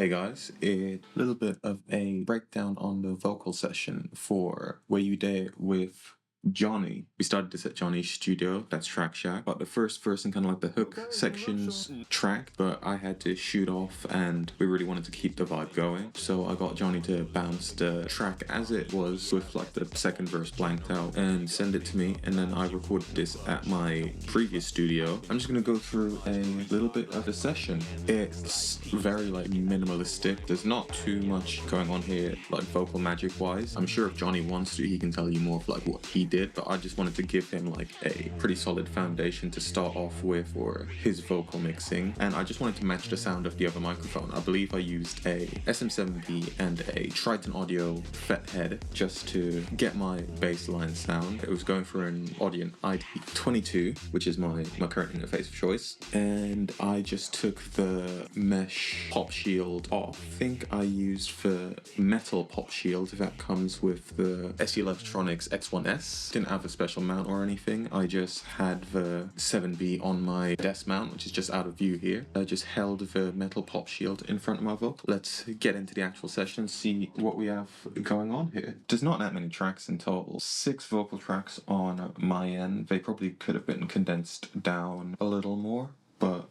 Hey guys, a little bit of a breakdown on the vocal session for Where You Day with Johnny. We started this at Johnny's studio, that's Track Shack. But the first verse and kind of like the hook sections track, but I had to shoot off and we really wanted to keep the vibe going. So I got Johnny to bounce the track as it was with like the second verse blanked out and send it to me. And then I recorded this at my previous studio. I'm just gonna go through a little bit of the session. It's very like minimalistic. There's not too much going on here like vocal magic wise. I'm sure if Johnny wants to, he can tell you more of like what he did, but I just wanted to give him like a pretty solid foundation to start off with for his vocal mixing, and I just wanted to match the sound of the other microphone. I believe I used a SM7B and a Triton Audio FET head just to get my bassline sound. It was going for an Audion ID22, which is my current interface of choice, and I just took the mesh pop shield off. I think I used the metal pop shield that comes with the SE Electronics X1S. Didn't have a special mount or anything. I just had the 7B on my desk mount, which is just out of view here. I just held the metal pop shield in front of my vocal. Let's get into the actual session and see what we have going on here. There's not that many tracks in total. 6 vocal tracks on my end. They probably could have been condensed down a little more, but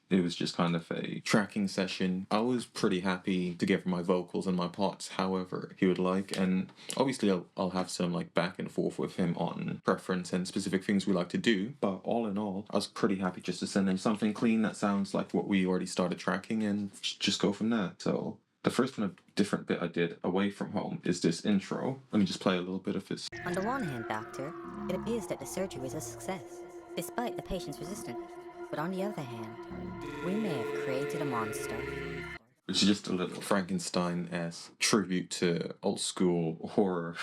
it was just kind of a tracking session. I was pretty happy to give my vocals and my parts however he would like, and obviously I'll have some like back and forth with him on preference and specific things we like to do, but all in all I was pretty happy just to send him something clean that sounds like what we already started tracking and just go from there. So the first kind of different bit I did away from home is this intro. Let me just play a little bit of this. On the one hand, Doctor, it appears that the surgery was a success, despite the patient's resistance. But on the other hand, we may have created a monster. Which is just a little Frankenstein-esque tribute to old school horror.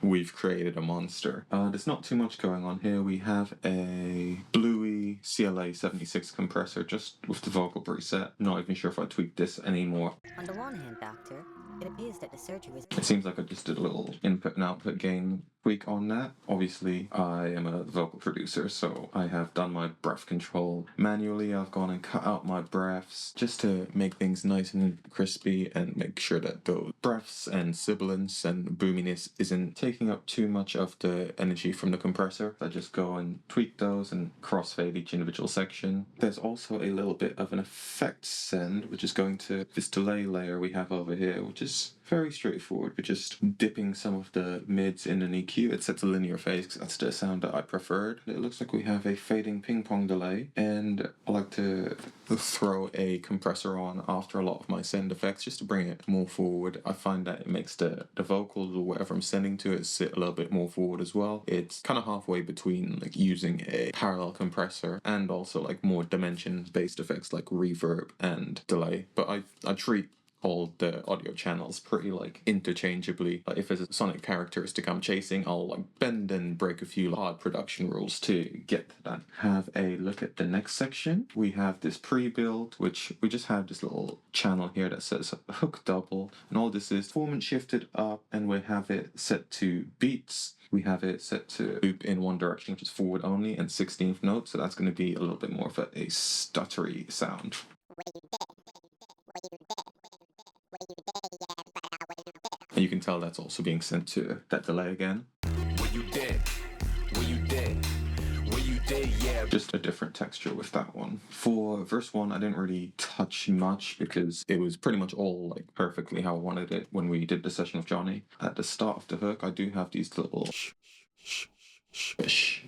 We've created a monster. There's not too much going on here. We have a Bluey CLA 76 compressor just with the vocal preset. Not even sure if I tweaked this anymore. On the one hand, Doctor, it appears that the surgery was... It seems like I just did a little input and output gain tweak on that. Obviously, I am a vocal producer, so I have done my breath control manually. I've gone and cut out my breaths just to make things nice and crispy and make sure that those breaths and sibilance and boominess isn't taking up too much of the energy from the compressor. I just go and tweak those and crossfade each individual section. There's also a little bit of an effect send, which is going to this delay layer we have over here, which is very straightforward. We're just dipping some of the mids in an EQ. It sets a linear phase because that's the sound that I preferred. It looks like we have a fading ping pong delay, and I like to throw a compressor on after a lot of my send effects just to bring it more forward. I find that it makes the vocals or whatever I'm sending to it sit a little bit more forward as well. It's kind of halfway between like using a parallel compressor and also like more dimension-based effects like reverb and delay. But I treat all the audio channels pretty like interchangeably. Like if there's a sonic characteristic I'm chasing, I'll like bend and break a few hard production rules to get to that. Have a look at the next section. We have this pre-build, which we just have this little channel here that says hook double, and all this is performance shifted up, and we have it set to beats. We have it set to loop in one direction, which is forward only, and 16th note, so that's going to be a little bit more of a stuttery sound. And you can tell that's also being sent to that delay again. Where you dead? Where you dead? Where you dead? Yeah. Just a different texture with that one. For verse 1, I didn't really touch much because it was pretty much all like perfectly how I wanted it when we did the session with Johnny. At the start of the hook, I do have these little shh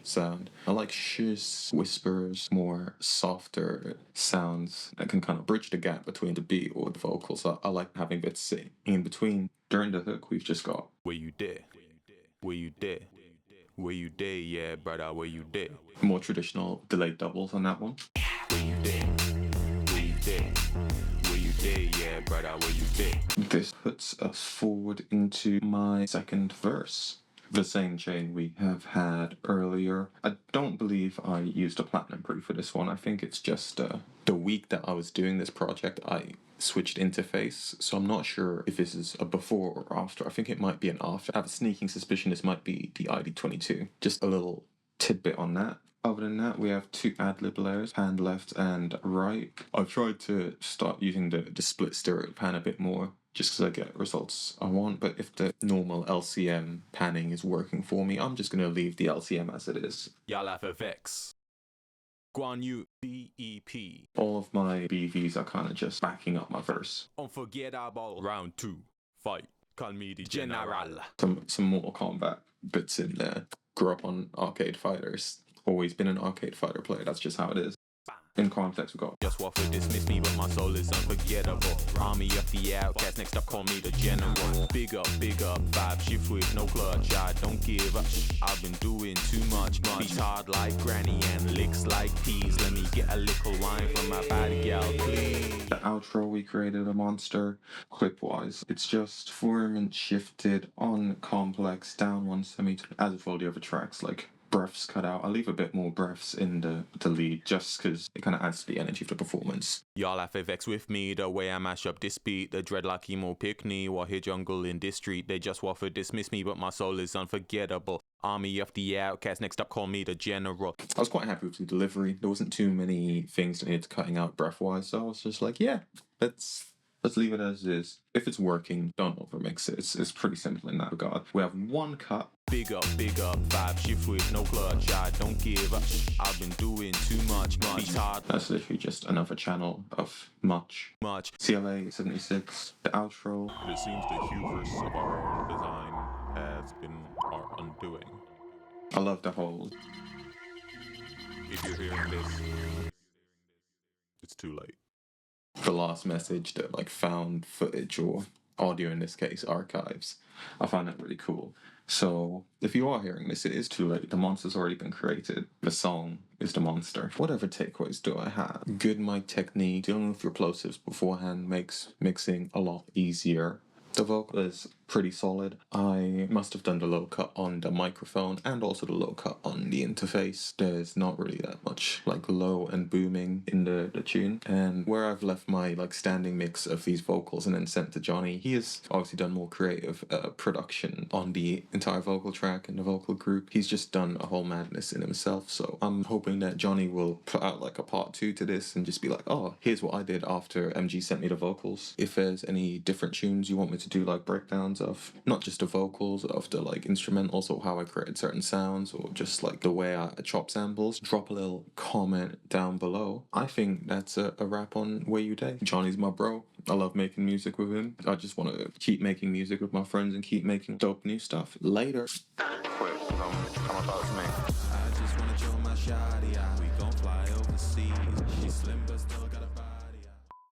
sound. I like shh whispers, more softer sounds that can kind of bridge the gap between the beat or the vocals. I like having bits sitting in between. During the hook, we've just got where you dead? Where you dead? Where you dead? Yeah, brother, where you dead? More traditional delayed doubles on that one. Where you dead? Where you dead? Where you dead? Yeah, brother, where you dead? This puts us forward into my second verse. The same chain we have had earlier. I don't believe I used a platinum pre for this one. I think it's just the week that I was doing this project, I switched interface, so I'm not sure if this is a before or after. I think it might be an after. I have a sneaking suspicion this might be the ID22. Just a little tidbit on that. Other than that, we have two ad-lib layers, pan left and right. I've tried to start using the split stereo pan a bit more, just because I get results I want. But if the normal LCM panning is working for me, I'm just going to leave the LCM as it is. Y'all have FX. Guan Yu BEP. All of my BVs are kind of just backing up my verse. Unforgettable. Round 2. Fight. Call me the General. Some Mortal Kombat bits in there. Grew up on Arcade Fighters. Always been an Arcade Fighter player. That's just how it is. In context, we got just waffle dismiss me, but my soul is unforgettable. Army of the outcast, next up call me the general. Big up, vibe shift with no clutch. I don't give up. I've been doing too much. Beats hard like granny and licks like peas. Let me get a little wine from my body, gal, please. The outro, we created a monster. Clip-wise, it's just form shifted on complex, down one semitone, as with all the other tracks, like breaths cut out. I leave a bit more breaths in the lead just because it kind of adds to the energy of the performance. Y'all have FX with me, the way I mash up this beat. The dreadlock emo pick me while hit jungle in this street. They just waffle dismiss me, but my soul is unforgettable. Army of the outcast, next up call me the general. I was quite happy with the delivery. There wasn't too many things that needed cutting out breath-wise, so I was just like, yeah, let's leave it as is. If it's working, don't overmix it. It's pretty simple in that regard. We have one cut. Big up, vibe shift with no clutch. I don't give up. I've been doing too much. Beats hard. That's literally just another channel of much. CLA 76, the outro. It seems the hubris of our own design has been our undoing. I love the whole. If you're hearing this, it's too late. The last message, the like found footage or audio in this case, archives. I find that really cool. So if you are hearing this, it is too late. The monster's already been created. The song is the monster. Whatever takeaways do I have? Good mic technique, dealing with your plosives beforehand makes mixing a lot easier. The vocal is pretty solid. I must have done the low cut on the microphone and also the low cut on the interface. There's not really that much like low and booming in the tune. And where I've left my like standing mix of these vocals and then sent to Johnny, he has obviously done more creative production on the entire vocal track and the vocal group. He's just done a whole madness in himself. So I'm hoping that Johnny will put out like a part 2 to this and just be like, oh, here's what I did after MG sent me the vocals. If there's any different tunes you want me to do like breakdowns of not just the vocals, of the like instrumentals or how I created certain sounds or just like the way I chop samples, drop a little comment down below. I think that's a wrap on Whey You Day. Johnny's my bro. I love making music with him. I just want to keep making music with my friends and keep making dope new stuff. Later. Quick, come about me. I just want to show my shawty.